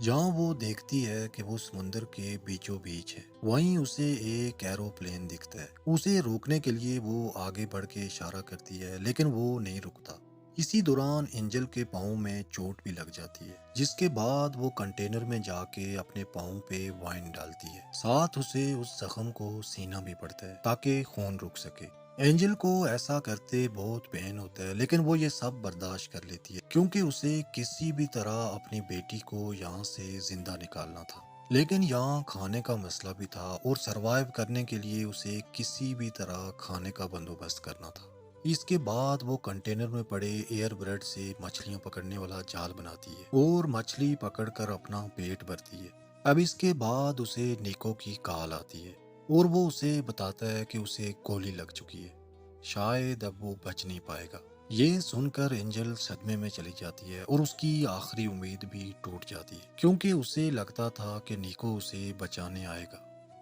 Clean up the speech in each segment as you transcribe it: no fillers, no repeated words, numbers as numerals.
جہاں وہ دیکھتی ہے کہ وہ سمندر کے بیچوں بیچ ہے، وہیں اسے ایک ایروپلین دکھتا ہے۔ اسے روکنے کے لیے وہ آگے بڑھ کے اشارہ کرتی ہے لیکن وہ نہیں رکتا۔ اسی دوران اینجل کے پاؤں میں چوٹ بھی لگ جاتی ہے، جس کے بعد وہ کنٹینر میں جا کے اپنے پاؤں پہ وائن ڈالتی ہے، ساتھ اسے اس زخم کو سینا بھی پڑتا ہے تاکہ خون رک سکے۔ اینجل کو ایسا کرتے بہت پین ہوتا ہے لیکن وہ یہ سب برداشت کر لیتی ہے کیونکہ اسے کسی بھی طرح اپنی بیٹی کو یہاں سے زندہ نکالنا تھا۔ لیکن یہاں کھانے کا مسئلہ بھی تھا اور سروائیو کرنے کے لیے اسے کسی بھی طرح کھانے کا بندوبست کرنا تھا۔ اس کے بعد وہ کنٹینر میں پڑے ایئر بریڈ سے مچھلیاں پکڑنے والا جال بناتی ہے اور مچھلی پکڑ کر اپنا پیٹ بھرتی ہے۔ اب اس کے بعد اسے نیکو کی کال آتی ہے اور وہ اسے بتاتا ہے کہ اسے گولی لگ چکی ہے، شاید اب وہ بچ نہیں پائے گا۔ یہ سن کر اینجل صدمے میں چلی جاتی ہے اور اس کی آخری امید بھی ٹوٹ جاتی ہے کیونکہ اسے لگتا تھا کہ نیکو اسے بچانے آئے گا۔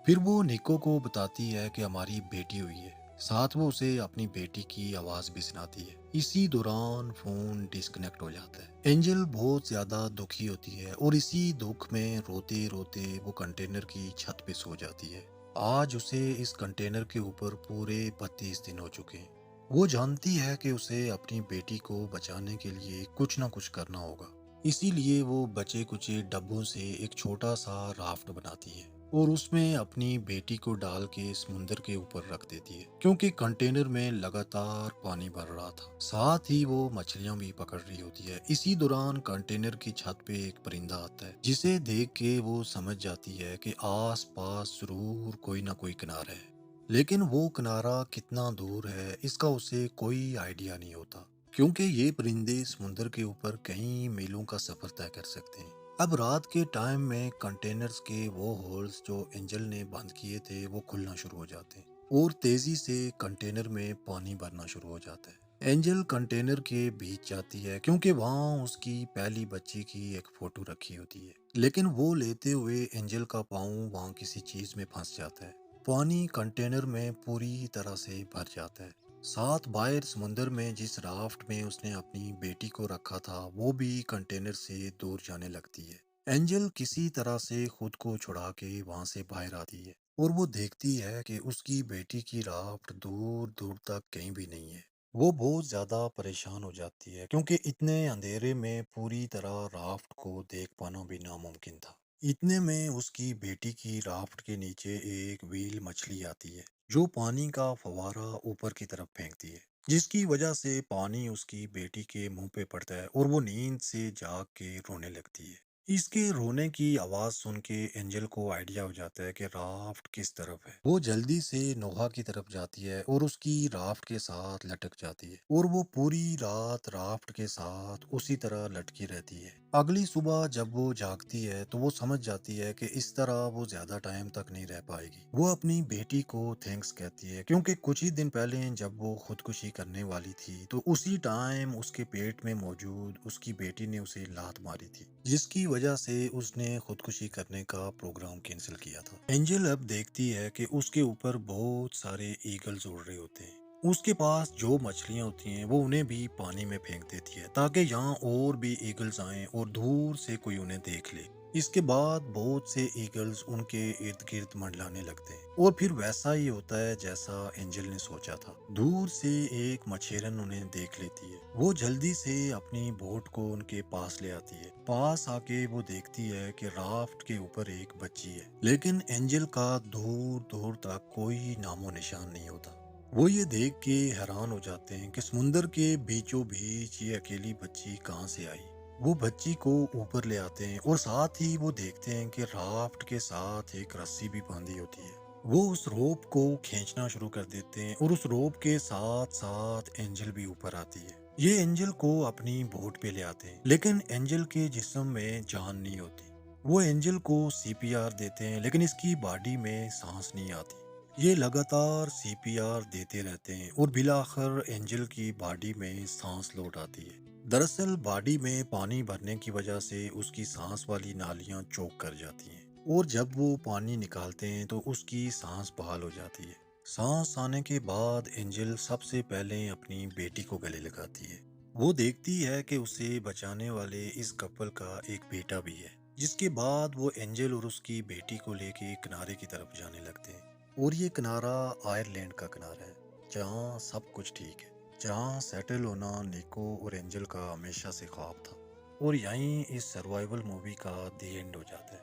پھر وہ نیکو کو بتاتی ہے کہ ہماری بیٹی ہوئی ہے، ساتھ وہ اسے اپنی بیٹی کی آواز بھی سناتی ہے۔ اسی دوران فون ڈسکنیکٹ ہو جاتا ہے۔ اینجل بہت زیادہ دکھی ہوتی ہے اور اسی دکھ میں روتے روتے وہ کنٹینر کی چھت پہ سو جاتی ہے۔ آج اسے اس کنٹینر کے اوپر پورے 32 دن ہو چکے ہیں۔ وہ جانتی ہے کہ اسے اپنی بیٹی کو بچانے کے لیے کچھ نہ کچھ کرنا ہوگا، اسی لیے وہ بچے کچے ڈبوں سے ایک چھوٹا سا رافٹ بناتی ہے اور اس میں اپنی بیٹی کو ڈال کے سمندر کے اوپر رکھ دیتی ہے کیونکہ کنٹینر میں لگاتار پانی بھر رہا تھا، ساتھ ہی وہ مچھلیاں بھی پکڑ رہی ہوتی ہے۔ اسی دوران کنٹینر کی چھت پہ ایک پرندہ آتا ہے جسے دیکھ کے وہ سمجھ جاتی ہے کہ آس پاس ضرور کوئی نہ کوئی کنارہ ہے، لیکن وہ کنارہ کتنا دور ہے اس کا اسے کوئی آئیڈیا نہیں ہوتا کیونکہ یہ پرندے سمندر کے اوپر کئی میلوں کا سفر طے کر سکتے ہیں۔ اب رات کے ٹائم میں کنٹینرز کے وہ ہولز جو اینجل نے بند کیے تھے وہ کھلنا شروع ہو جاتے ہیں اور تیزی سے کنٹینر میں پانی بھرنا شروع ہو جاتا ہے۔ اینجل کنٹینر کے بیچ جاتی ہے کیونکہ وہاں اس کی پہلی بچی کی ایک فوٹو رکھی ہوتی ہے، لیکن وہ لیتے ہوئے اینجل کا پاؤں وہاں کسی چیز میں پھنس جاتا ہے۔ پانی کنٹینر میں پوری طرح سے بھر جاتا ہے، ساتھ باہر سمندر میں جس رافٹ میں اس نے اپنی بیٹی کو رکھا تھا وہ بھی کنٹینر سے دور جانے لگتی ہے۔ اینجل کسی طرح سے خود کو چھڑا کے وہاں سے باہر آتی ہے اور وہ دیکھتی ہے کہ اس کی بیٹی کی رافٹ دور دور تک کہیں بھی نہیں ہے۔ وہ بہت زیادہ پریشان ہو جاتی ہے کیونکہ اتنے اندھیرے میں پوری طرح رافٹ کو دیکھ پانا بھی ناممکن تھا۔ اتنے میں اس کی بیٹی کی رافٹ کے نیچے ایک ویل مچھلی آتی ہے جو پانی کا فوارہ اوپر کی طرف پھینکتی ہے، جس کی وجہ سے پانی اس کی بیٹی کے منہ پہ پڑتا ہے اور وہ نیند سے جاگ کے رونے لگتی ہے۔ اس کے رونے کی آواز سن کے اینجل کو آئیڈیا ہو جاتا ہے کہ رافٹ کس طرف ہے۔ وہ جلدی سے نوحا کی طرف جاتی ہے اور اس کی رافٹ کے ساتھ لٹک جاتی ہے اور وہ پوری رات رافٹ کے ساتھ اسی طرح لٹکی رہتی ہے۔ اگلی صبح جب وہ جاگتی ہے تو وہ سمجھ جاتی ہے کہ اس طرح وہ زیادہ ٹائم تک نہیں رہ پائے گی۔ وہ اپنی بیٹی کو تھینکس کہتی ہے کیونکہ کچھ ہی دن پہلے جب وہ خودکشی کرنے والی تھی تو اسی ٹائم اس کے پیٹ میں موجود اس کی بیٹی نے اسے لات ماری تھی، جس کی وجہ سے اس نے خودکشی کرنے کا پروگرام کینسل کیا تھا۔ اینجل اب دیکھتی ہے کہ اس کے اوپر بہت سارے ایگلز اڑ رہے ہوتے ہیں۔ اس کے پاس جو مچھلیاں ہوتی ہیں وہ انہیں بھی پانی میں پھینک دیتی ہے تاکہ یہاں اور بھی ایگلز آئیں اور دور سے کوئی انہیں دیکھ لے۔ اس کے بعد بہت سے ایگلز ان کے ارد گرد منڈلانے لگتے ہیں اور پھر ویسا ہی ہوتا ہے جیسا اینجل نے سوچا تھا۔ دور سے ایک مچھیرن انہیں دیکھ لیتی ہے، وہ جلدی سے اپنی بوٹ کو ان کے پاس لے آتی ہے۔ پاس آ کے وہ دیکھتی ہے کہ رافٹ کے اوپر ایک بچی ہے، لیکن اینجل کا دور دور تک کوئی نام و نشان نہیں ہوتا۔ وہ یہ دیکھ کے حیران ہو جاتے ہیں کہ سمندر کے بیچوں بیچ یہ اکیلی بچی کہاں سے آئی۔ وہ بچی کو اوپر لے آتے ہیں اور ساتھ ہی وہ دیکھتے ہیں کہ رافٹ کے ساتھ ایک رسی بھی باندھی ہوتی ہے۔ وہ اس روپ کو کھینچنا شروع کر دیتے ہیں اور اس روپ کے ساتھ ساتھ اینجل بھی اوپر آتی ہے۔ یہ اینجل کو اپنی بوٹ پہ لے آتے ہیں لیکن اینجل کے جسم میں جان نہیں ہوتی۔ وہ اینجل کو سی پی آر دیتے ہیں لیکن اس کی باڈی میں سانس نہیں آتی۔ یہ لگاتار سی پی آر دیتے رہتے ہیں اور بالآخر اینجل کی باڈی میں سانس لوٹ آتی ہے۔ دراصل باڈی میں پانی بھرنے کی وجہ سے اس کی سانس والی نالیاں چوک کر جاتی ہیں اور جب وہ پانی نکالتے ہیں تو اس کی سانس بحال ہو جاتی ہے۔ سانس آنے کے بعد اینجل سب سے پہلے اپنی بیٹی کو گلے لگاتی ہے۔ وہ دیکھتی ہے کہ اسے بچانے والے اس کپل کا ایک بیٹا بھی ہے جس کے بعد وہ اینجل اور اس کی بیٹی کو لے کے کنارے کی طرف جانے لگتے ہیں۔ اور یہ کنارہ آئرلینڈ کا کنارہ ہے، جہاں سب کچھ ٹھیک ہے، جہاں سیٹل ہونا نیکو اور اینجل کا ہمیشہ سے خواب تھا۔ اور یہیں اس سروائیول مووی کا دی اینڈ ہو جاتا ہے۔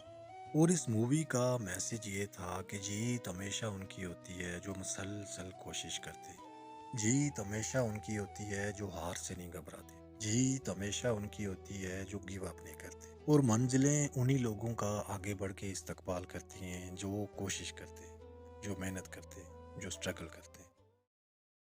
اور اس مووی کا میسج یہ تھا کہ جیت ہمیشہ ان کی ہوتی ہے جو مسلسل کوشش کرتے ہیں۔ جیت ہمیشہ ان کی ہوتی ہے جو ہار سے نہیں گھبراتے۔ جیت ہمیشہ ان کی ہوتی ہے جو گیو اپ نہیں کرتے۔ اور منزلیں انہی لوگوں کا آگے بڑھ کے استقبال کرتی ہیں جو کوشش کرتے ہیں، جو محنت کرتے ہیں، جو اسٹرگل کرتے ہیں۔